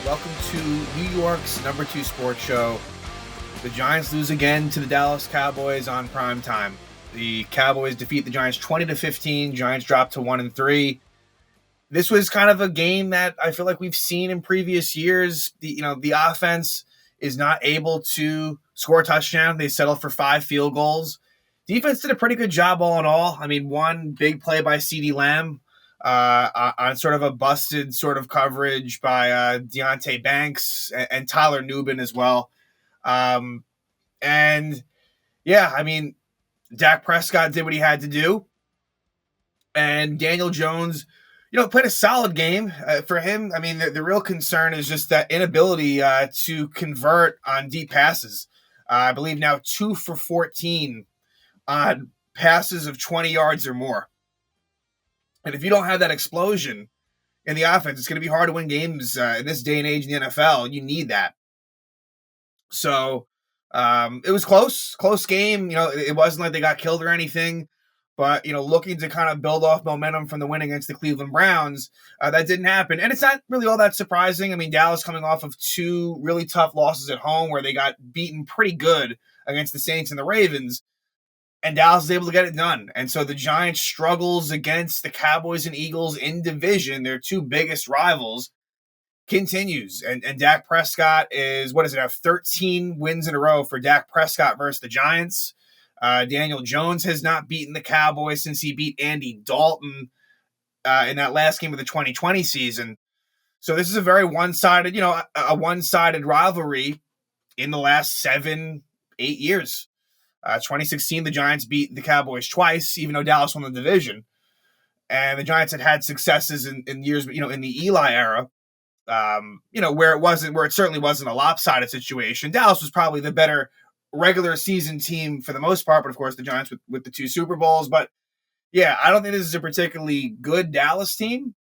Welcome to New York's #2 sports show. The Giants lose again to the Dallas Cowboys on Primetime. The Cowboys defeat the Giants 20-15. Giants drop to 1-3. This was kind of a game that I feel like we've seen in previous years. The offense is not able to score a touchdown. They settle for 5 field goals. Defense did a pretty good job all in all. I mean, one big play by CeeDee Lamb on sort of a busted sort of coverage by Deonte Banks and Tyler Nubin as well. And yeah, I mean, Dak Prescott did what he had to do. And Daniel Jones, played a solid game for him. I mean, the real concern is just that inability to convert on deep passes. I believe now 2 for 14 on passes of 20 yards or more. And if you don't have that explosion in the offense, it's going to be hard to win games in this day and age in the NFL. You need that. So it was close game. It wasn't like they got killed or anything. But, looking to kind of build off momentum from the win against the Cleveland Browns, that didn't happen. And it's not really all that surprising. I mean, Dallas coming off of 2 really tough losses at home where they got beaten pretty good against the Saints and the Ravens. And Dallas is able to get it done. And so the Giants struggles against the Cowboys and Eagles in division, their 2 biggest rivals, continues. And Dak Prescott is, 13 wins in a row for Dak Prescott versus the Giants. Daniel Jones has not beaten the Cowboys since he beat Andy Dalton in that last game of the 2020 season. So this is a very one-sided, a one-sided rivalry in the last 7-8 years. 2016, the Giants beat the Cowboys twice, even though Dallas won the division. And the Giants had successes in years, in the Eli era, where it certainly wasn't a lopsided situation. Dallas was probably the better regular season team for the most part, but of course the Giants with the 2 Super Bowls. But yeah, I don't think this is a particularly good Dallas team.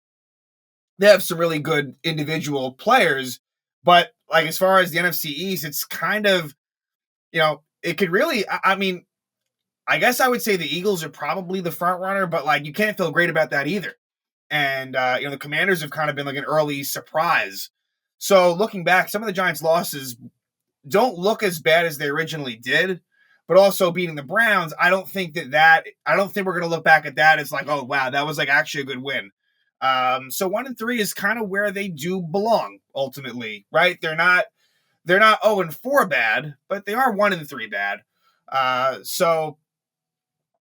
They have some really good individual players, but like as far as the NFC East, it's kind of, it could really, I mean, I guess I would say the Eagles are probably the front runner, but like you can't feel great about that either. And, the Commanders have kind of been like an early surprise. So looking back, some of the Giants' losses don't look as bad as they originally did, but also beating the Browns, I don't think we're going to look back at that as like, oh, wow, that was like actually a good win. So 1-3 is kind of where they do belong ultimately, right? They're not 0-4 bad, but they are 1-3 bad. So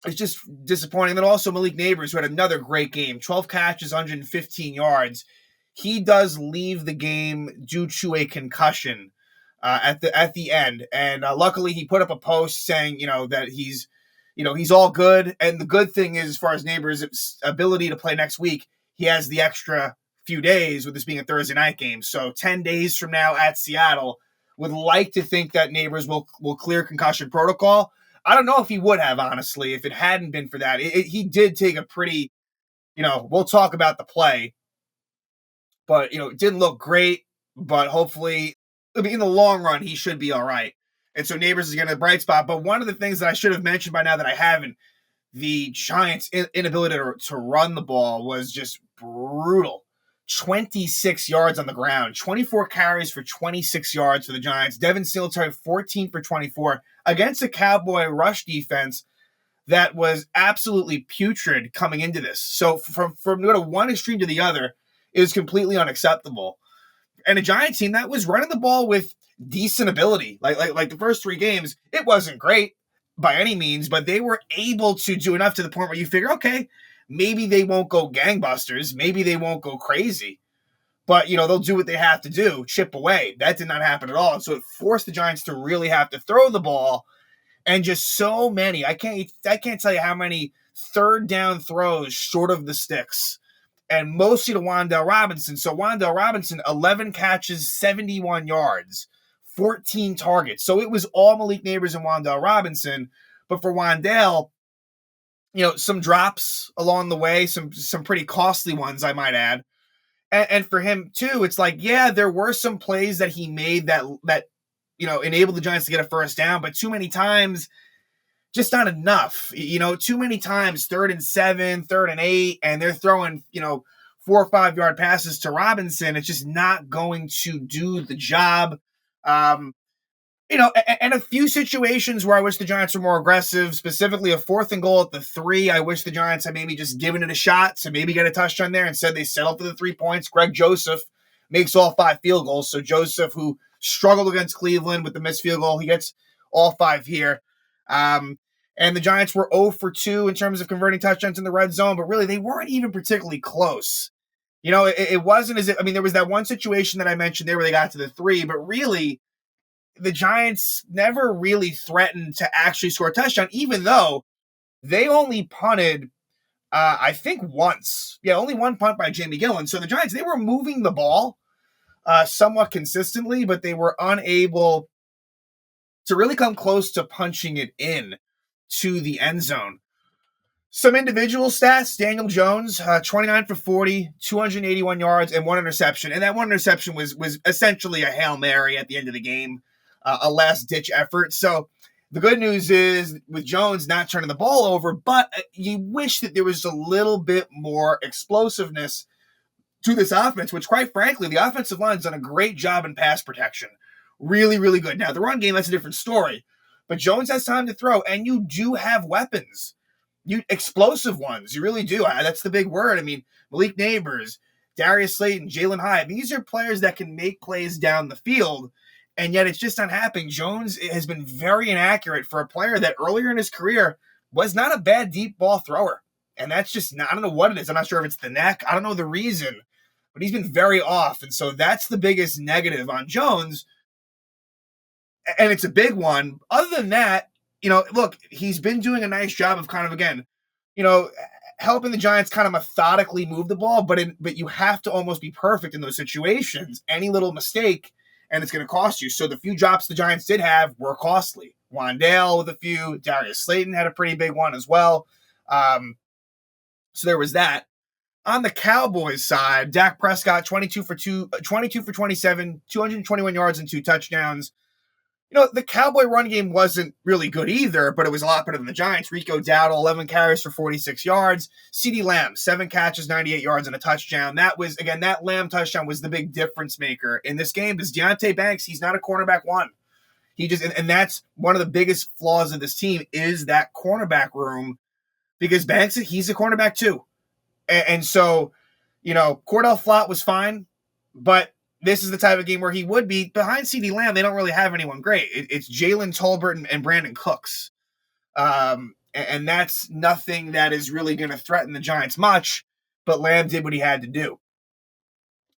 it's just disappointing. Then also Malik Nabers, who had another great game, 12 catches, 115 yards. He does leave the game due to a concussion at the end. And luckily he put up a post saying, that he's all good. And the good thing is, as far as Nabers' ability to play next week, he has the extra few days with this being a Thursday night game. So 10 days from now at Seattle, would like to think that Nabers will clear concussion protocol. I don't know if he would have, honestly, if it hadn't been for that. He did take a pretty, we'll talk about the play, but, it didn't look great, but hopefully, in the long run, he should be all right. And so Nabers is getting a bright spot. But one of the things that I should have mentioned by now that I haven't, the Giants' inability to run the ball was just brutal. 26 yards on the ground, 24 carries for 26 yards for the Giants. Devin Singletary, 14 for 24 against a Cowboy rush defense that was absolutely putrid coming into this. So from one extreme to the other is completely unacceptable. And a Giants team that was running the ball with decent ability, like the first 3 games, it wasn't great by any means, but they were able to do enough to the point where you figure, okay, maybe they won't go gangbusters. Maybe they won't go crazy. But, they'll do what they have to do, chip away. That did not happen at all. And so it forced the Giants to really have to throw the ball. And just so many, I can't tell you how many third down throws short of the sticks. And mostly to Wan'Dale Robinson. So Wan'Dale Robinson, 11 catches, 71 yards, 14 targets. So it was all Malik Nabers and Wan'Dale Robinson. But for Wan'Dale, some drops along the way, some pretty costly ones, I might add. And for him too, it's like, yeah, there were some plays that he made that enabled the Giants to get a first down, but too many times, just not enough. Too many times, 3rd and 7, 3rd and 8, and they're throwing, 4 or 5 yard passes to Robinson, it's just not going to do the job. Um, and a few situations where I wish the Giants were more aggressive, specifically a 4th and goal at the 3. I wish the Giants had maybe just given it a shot to maybe get a touchdown there. Instead, they settled for the 3 points. Greg Joseph makes all 5 field goals. So Joseph, who struggled against Cleveland with the missed field goal, he gets all 5 here. And the Giants were 0 for 2 in terms of converting touchdowns in the red zone, but really they weren't even particularly close. It wasn't as if, there was that one situation that I mentioned there where they got to the 3, but really the Giants never really threatened to actually score a touchdown, even though they only punted, I think once. Yeah, only one punt by Jamie Gillen. So the Giants, they were moving the ball somewhat consistently, but they were unable to really come close to punching it in to the end zone. Some individual stats: Daniel Jones, 29 for 40, 281 yards, and 1 interception. And that 1 interception was essentially a Hail Mary at the end of the game, a last-ditch effort. So the good news is, with Jones not turning the ball over, but you wish that there was a little bit more explosiveness to this offense, which, quite frankly, the offensive line's done a great job in pass protection. Really, really good. Now, the run game, that's a different story. But Jones has time to throw, and you do have weapons. Explosive ones. You really do. That's the big word. Malik Nabers, Darius Slayton, Jalen Hyatt. These are players that can make plays down the field, and yet it's just not happening. Jones has been very inaccurate for a player that earlier in his career was not a bad deep ball thrower. And that's just not, I don't know what it is. I'm not sure if it's the neck. I don't know the reason, but he's been very off. And so that's the biggest negative on Jones. And it's a big one. Other than that, look, he's been doing a nice job of kind of, again, helping the Giants kind of methodically move the ball, but you have to almost be perfect in those situations. Any little mistake, and it's going to cost you. So the few drops the Giants did have were costly. Wandale with a few. Darius Slayton had a pretty big one as well. So there was that. On the Cowboys side, Dak Prescott, 22 for 27, 221 yards and 2 touchdowns. The Cowboy run game wasn't really good either, but it was a lot better than the Giants. Rico Dowdle, 11 carries for 46 yards. CeeDee Lamb, 7 catches, 98 yards, and a touchdown. That was, again, that Lamb touchdown was the big difference maker in this game, because Deonte Banks, he's not a cornerback one. And that's one of the biggest flaws of this team, is that cornerback room, because Banks, he's a cornerback too. And so, Cordell Flott was fine, but this is the type of game where he would be. Behind CeeDee Lamb, they don't really have anyone great. It's Jalen Tolbert and Brandon Cooks. And that's nothing that is really going to threaten the Giants much, but Lamb did what he had to do.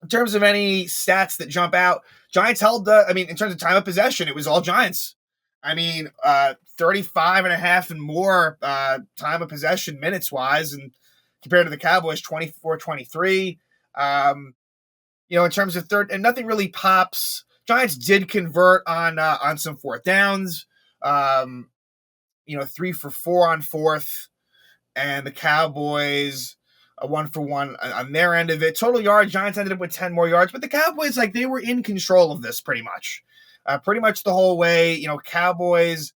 In terms of any stats that jump out, Giants held in terms of time of possession, it was all Giants. 35 and a half and more time of possession minutes-wise, and compared to the Cowboys, 24-23. In terms of third, and nothing really pops. Giants did convert on some 4th downs. 3 for 4 on 4th, and the Cowboys 1 for 1 on their end of it. Total yards, Giants ended up with 10 more yards, but the Cowboys, they were in control of this pretty much the whole way. Cowboys,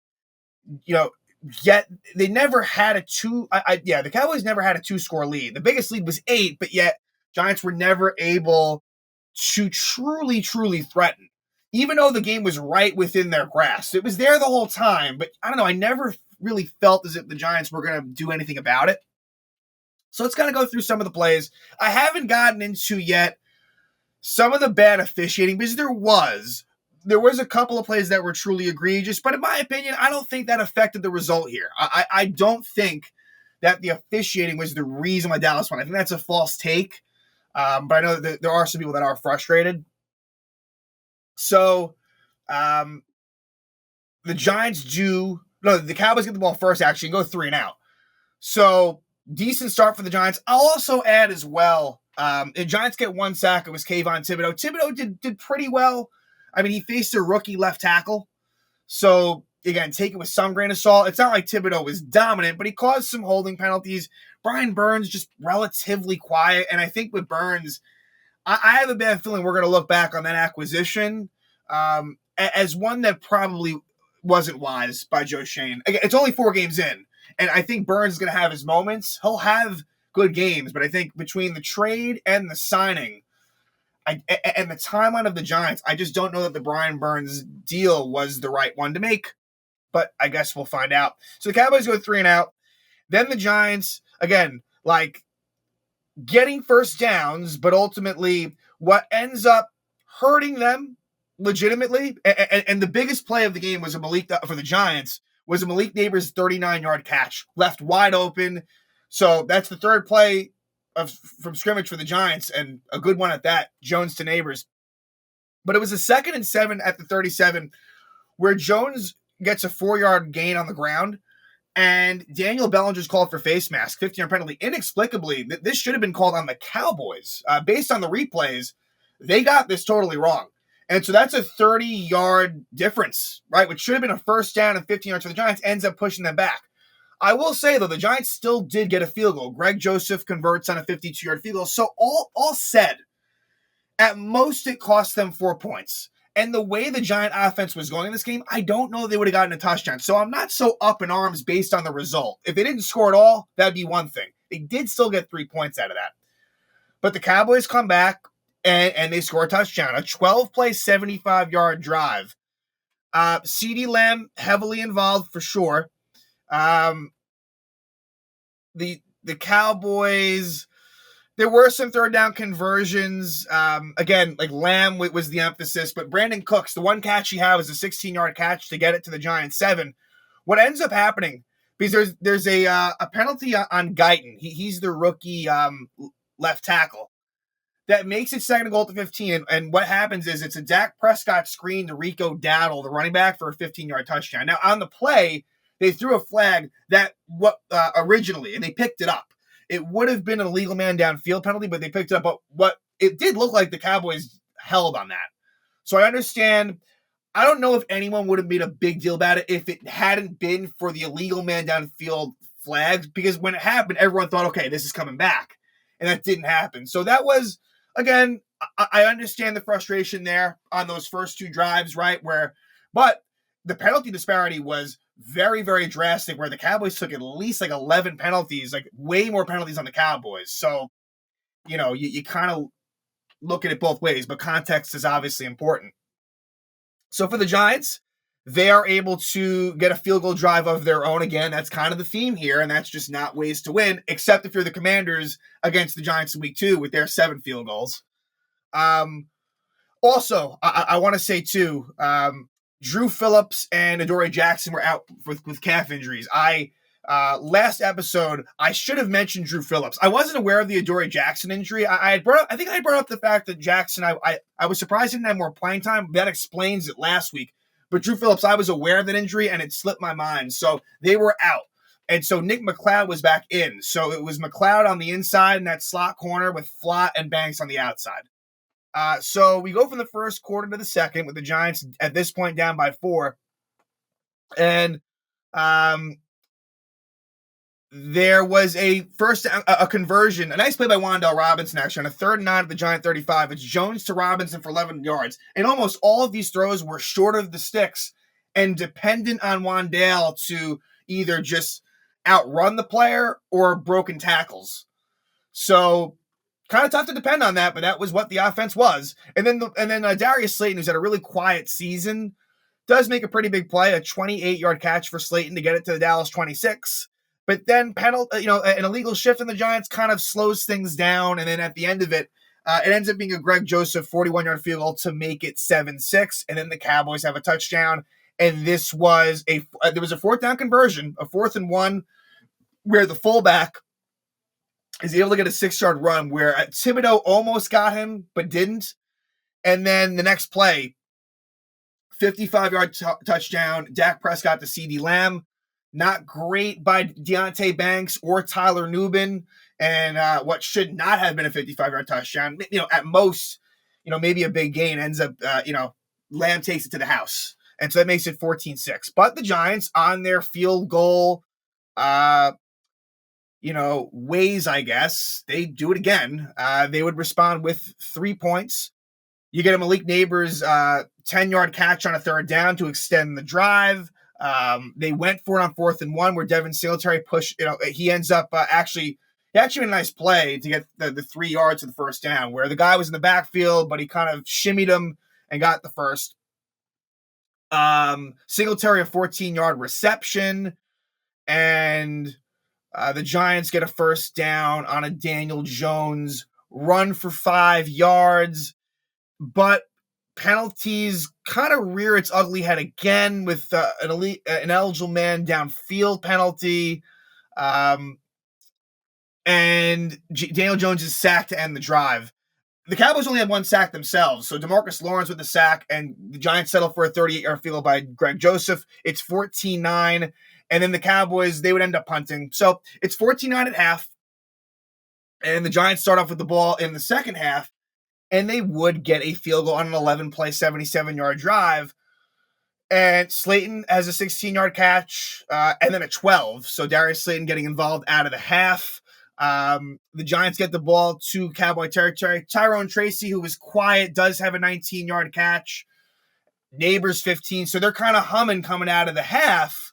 yet they never had a the Cowboys never had a 2-score lead. The biggest lead was 8, but yet Giants were never able to truly, truly threaten, even though the game was right within their grasp. It was there the whole time, but I don't know, I never really felt as if the Giants were going to do anything about it. So let's kind of go through some of the plays. I haven't gotten into yet some of the bad officiating, because there was a couple of plays that were truly egregious, but in my opinion, I don't think that affected the result here. I don't think that the officiating was the reason why Dallas won. I think that's a false take. But I know that there are some people that are frustrated. So the Cowboys get the ball first, actually, and go 3 and out. So decent start for the Giants. I'll also add as well, the Giants get 1 sack. It was Kayvon Thibodeau. Thibodeau did pretty well. He faced a rookie left tackle. So, again, take it with some grain of salt. It's not like Thibodeau was dominant, but he caused some holding penalties. Brian Burns just relatively quiet. And I think with Burns, I have a bad feeling we're going to look back on that acquisition as one that probably wasn't wise by Joe Schoen. Again, it's only 4 games in, and I think Burns is going to have his moments. He'll have good games, but I think between the trade and the signing, and the timeline of the Giants, I just don't know that the Brian Burns deal was the right one to make. But I guess we'll find out. So the Cowboys go 3-and-out. Then the Giants, again, like getting first downs, but ultimately what ends up hurting them legitimately, and the biggest play of the game was for the Giants was a Malik Nabers 39-yard catch, left wide open. So that's the third play from scrimmage for the Giants, and a good one at that, Jones to Nabers. But it was a 2nd and 7 at the 37 where Jones gets a 4-yard gain on the ground, and Daniel Bellinger's called for face mask, 15-yard penalty. Inexplicably, this should have been called on the Cowboys. Based on the replays, they got this totally wrong. And so that's a 30-yard difference, right? Which should have been a first down and 15 yards for the Giants, ends up pushing them back. I will say, though, the Giants still did get a field goal. Greg Joseph converts on a 52-yard field goal. So all said, at most it cost them 4 points. And the way the Giant offense was going in this game, I don't know they would have gotten a touchdown. So I'm not so up in arms based on the result. If they didn't score at all, that'd be one thing. They did still get 3 points out of that. But the Cowboys come back, and they score a touchdown. A 12-play, 75-yard drive. CeeDee Lamb heavily involved for sure. The Cowboys, there were some third down conversions. Again, like Lamb was the emphasis, but Brandon Cooks, the one catch he had was a 16-yard catch to get it to the Giants 7. What ends up happening, because there's a penalty on Guyton. He's the rookie left tackle. That makes it 2nd and goal to 15. And what happens is it's a Dak Prescott screen to Rico Dowdle, the running back, for a 15-yard touchdown. Now, on the play, they threw a flag that originally, and they picked it up. It would have been an illegal man downfield penalty, but they picked it up. But what it did look like the Cowboys held on that. So I understand. I don't know if anyone would have made a big deal about it if it hadn't been for the illegal man downfield flags, because when it happened, everyone thought, okay, this is coming back. And that didn't happen. So that was, again, I understand the frustration there on those first 2 drives, right? But the penalty disparity was very, very drastic, where the Cowboys took at least like 11 penalties, like way more penalties on the Cowboys. So, you kind of look at it both ways, but context is obviously important. So for the Giants, they are able to get a field goal drive of their own. Again, that's kind of the theme here, and that's just not ways to win, except if you're the Commanders against the Giants in week 2 with their 7 field goals. Also, I want to say, too, Drew Phillips and Adoree Jackson were out with calf injuries. Last episode, I should have mentioned Drew Phillips. I wasn't aware of the Adoree Jackson injury. I think I brought up the fact that Jackson, I was surprised he didn't have more playing time. That explains it last week. But Drew Phillips, I was aware of that injury, and it slipped my mind. So they were out. And so Nick McLeod was back in. So it was McLeod on the inside in that slot corner with Flott and Banks on the outside. So we go from the first quarter to the second with the Giants at this point down by 4. And there was a conversion, a nice play by Wan'Dale Robinson, actually, on a 3rd and 9 at the Giant 35. It's Jones to Robinson for 11 yards. And almost all of these throws were short of the sticks and dependent on Wan'Dale to either just outrun the player or broken tackles. So kind of tough to depend on that, but that was what the offense was. And then Darius Slayton, who's had a really quiet season, does make a pretty big play, a 28-yard catch for Slayton to get it to the Dallas 26. But then an illegal shift in the Giants kind of slows things down. And then at the end of it, it ends up being a Greg Joseph 41-yard field goal to make it 7-6. And then the Cowboys have a touchdown. And this was there was a 4th down conversion, a 4th and 1, where the fullback is able to get a 6-yard run where Thibodeau almost got him, but didn't. And then the next play, 55-yard touchdown, Dak Prescott to CeeDee Lamb. Not great by Deonte Banks or Tyler Nubin, and what should not have been a 55-yard touchdown. At most, maybe a big gain ends up, Lamb takes it to the house. And so that makes it 14-6. But the Giants, on their field goal, ways, I guess, they do it again. They would respond with 3 points. You get a Malik Nabers 10-yard catch on a 3rd down to extend the drive. They went for it on 4th and 1 where Devin Singletary pushed, he ends up actually He actually made a nice play to get the 3 yards to the first down, where the guy was in the backfield, but he kind of shimmied him and got the first. Singletary, a 14-yard reception, and the Giants get a first down on a Daniel Jones run for 5 yards, but penalties kind of rear its ugly head again with an eligible man downfield penalty. And Daniel Jones is sacked to end the drive. The Cowboys only had one sack themselves, so DeMarcus Lawrence with the sack, and the Giants settle for a 38-yard field goal by Greg Joseph. It's 14-9, and then the Cowboys, they would end up punting. So it's 14-9 at half, and the Giants start off with the ball in the second half, and they would get a field goal on an 11-play, 77-yard drive. And Slayton has a 16-yard catch, and then a 12. So Darius Slayton getting involved out of the half. The Giants get the ball to Cowboy territory. Tyrone Tracy, who was quiet, does have a 19-yard catch. Nabers 15. So they're kind of humming coming out of the half.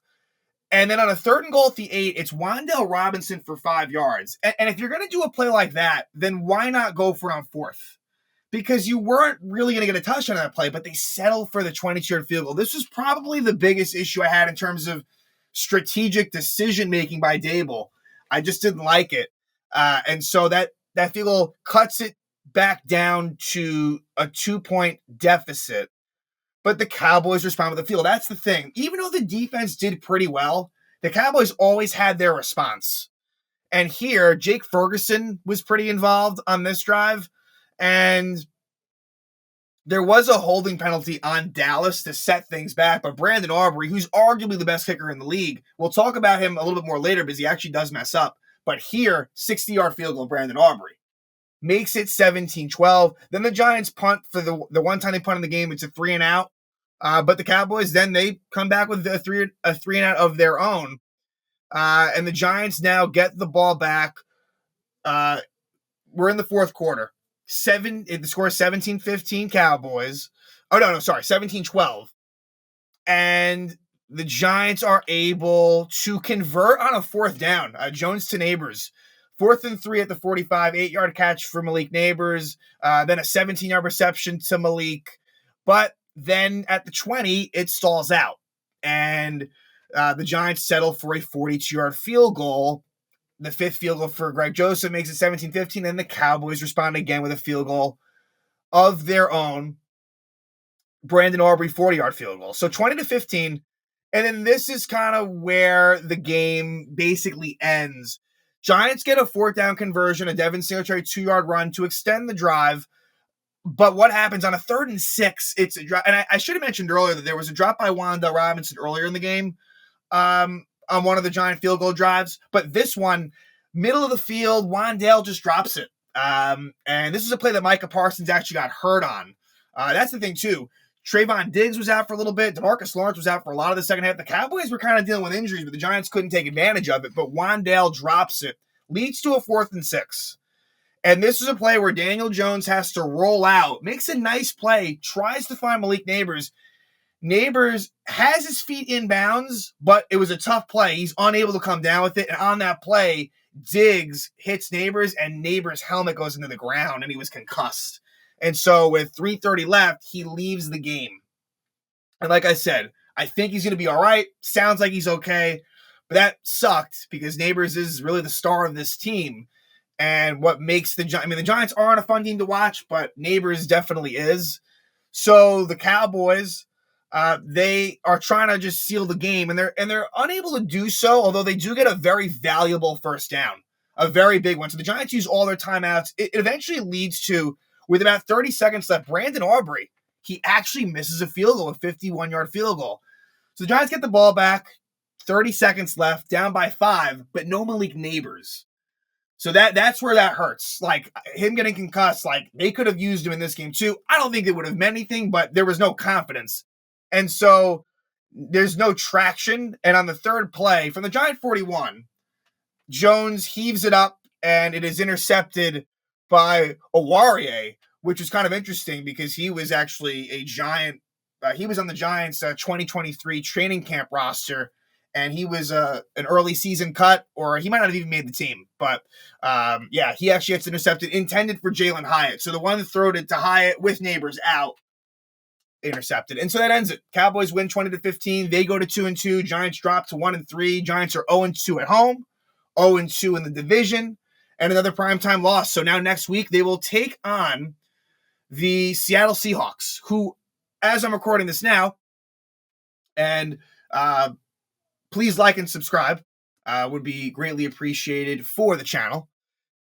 And then on a 3rd and goal at the 8, it's Wan'Dale Robinson for 5 yards. And if you're going to do a play like that, then why not go for it on 4th? Because you weren't really going to get a touchdown on that play, but they settled for the 22-yard field goal. This was probably the biggest issue I had in terms of strategic decision-making by Dable. I just didn't like it. And so that field goal cuts it back down to a 2-point deficit. But the Cowboys respond with the field. That's the thing. Even though the defense did pretty well, the Cowboys always had their response. And here, Jake Ferguson was pretty involved on this drive. And there was a holding penalty on Dallas to set things back. But Brandon Aubrey, who's arguably the best kicker in the league, we'll talk about him a little bit more later because he actually does mess up. But here, 60-yard field goal, Brandon Aubrey. Makes it 17-12. Then the Giants punt for the one time they punt in the game. It's a 3-and-out. But the Cowboys, then they come back with a 3-and-out of their own. And the Giants now get the ball back. We're in the 4th quarter. The score is 17-15 Cowboys. Oh, no, sorry, 17-12. And the Giants are able to convert on a 4th down. Jones to Nabers. 4th and 3 at the 45, 8-yard catch for Malik Nabers. Then a 17-yard reception to Malik. But then at the 20, it stalls out. And the Giants settle for a 42-yard field goal. The 5th field goal for Greg Joseph makes it 17-15, and the Cowboys respond again with a field goal of their own. Brandon Aubrey, 40-yard field goal. So 20-15, and then this is kind of where the game basically ends. Giants get a 4th down conversion, a Devin Singletary 2-yard run to extend the drive. But what happens on a 3rd and 6, it's a drop. And I should have mentioned earlier that there was a drop by Wan'Dale Robinson earlier in the game. On one of the Giant field goal drives. But this one, middle of the field, Wan'Dale just drops it. And this is a play that Micah Parsons actually got hurt on. That's the thing, too. Trayvon Diggs was out for a little bit. DeMarcus Lawrence was out for a lot of the second half. The Cowboys were kind of dealing with injuries, but the Giants couldn't take advantage of it. But Wan'Dale drops it. Leads to a 4th and 6. And this is a play where Daniel Jones has to roll out. Makes a nice play. Tries to find Malik Nabers. Nabers has his feet in bounds, but it was a tough play. He's unable to come down with it. And on that play, Diggs hits Nabers, and Nabers' helmet goes into the ground, and he was concussed. And so with 3:30 left, he leaves the game. And like I said, I think he's going to be all right. Sounds like he's okay. But that sucked because Nabers is really the star of this team. And what makes the Giants aren't a fun team to watch, but Nabers definitely is. So the Cowboys, they are trying to just seal the game, and they're unable to do so, although they do get a very valuable first down, a very big one. So the Giants use all their timeouts. It eventually leads to, with about 30 seconds left, Brandon Aubrey, he actually misses a field goal, a 51-yard field goal. So the Giants get the ball back, 30 seconds left, down by 5, but no Malik Nabers. So that's where that hurts. Like, him getting concussed, like, they could have used him in this game too. I don't think it would have meant anything, but there was no confidence. And so there's no traction. And on the 3rd play, from the Giant 41, Jones heaves it up, and it is intercepted by Owarie, which is kind of interesting because he was actually a Giant. He was on the Giants' 2023 training camp roster. and he was an early season cut, or he might not have even made the team. But he actually gets intercepted, intended for Jalen Hyatt. So the one that threw it to Hyatt with Nabers out, intercepted. And so that ends it. Cowboys win 20-15. They go to 2-2. Giants drop to 1-3. Giants are 0-2 at home, 0-2 in the division, and another primetime loss. So now next week they will take on the Seattle Seahawks, who, as I'm recording this now, and please like and subscribe, would be greatly appreciated for the channel.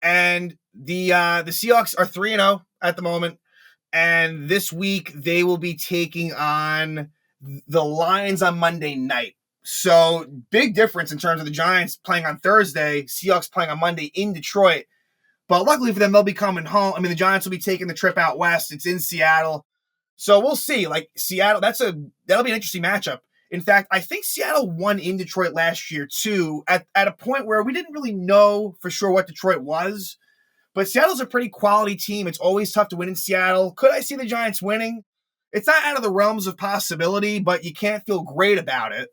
And the Seahawks are 3-0 at the moment. And this week they will be taking on the Lions on Monday night. So big difference in terms of the Giants playing on Thursday, Seahawks playing on Monday in Detroit. But luckily for them, they'll be coming home. I mean, the Giants will be taking the trip out west. It's in Seattle. So we'll see. Like Seattle, that'll be an interesting matchup. In fact, I think Seattle won in Detroit last year too, at a point where we didn't really know for sure what Detroit was. But Seattle's a pretty quality team. It's always tough to win in Seattle. Could I see the Giants winning? It's not out of the realms of possibility, but you can't feel great about it.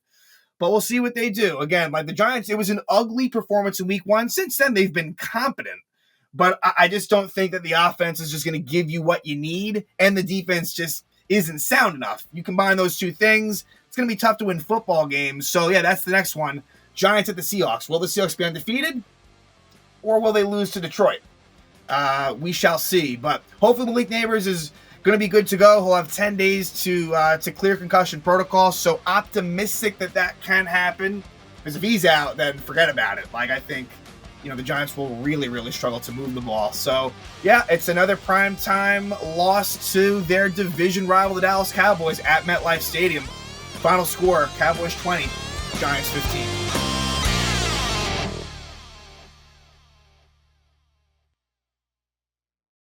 But we'll see what they do. Again, like the Giants, it was an ugly performance in week 1. Since then, they've been competent. But I just don't think that the offense is just going to give you what you need, and the defense just isn't sound enough. You combine those two things, it's going to be tough to win football games. So, yeah, that's the next one. Giants at the Seahawks. Will the Seahawks be undefeated, or will they lose to Detroit? We shall see. But hopefully Malik Nabers is going to be good to go. He'll have 10 days to clear concussion protocol. So optimistic that can happen. Because if he's out, then forget about it. Like, I think, the Giants will really, really struggle to move the ball. So, yeah, it's another primetime loss to their division rival, the Dallas Cowboys, at MetLife Stadium. Final score, Cowboys 20, Giants 15.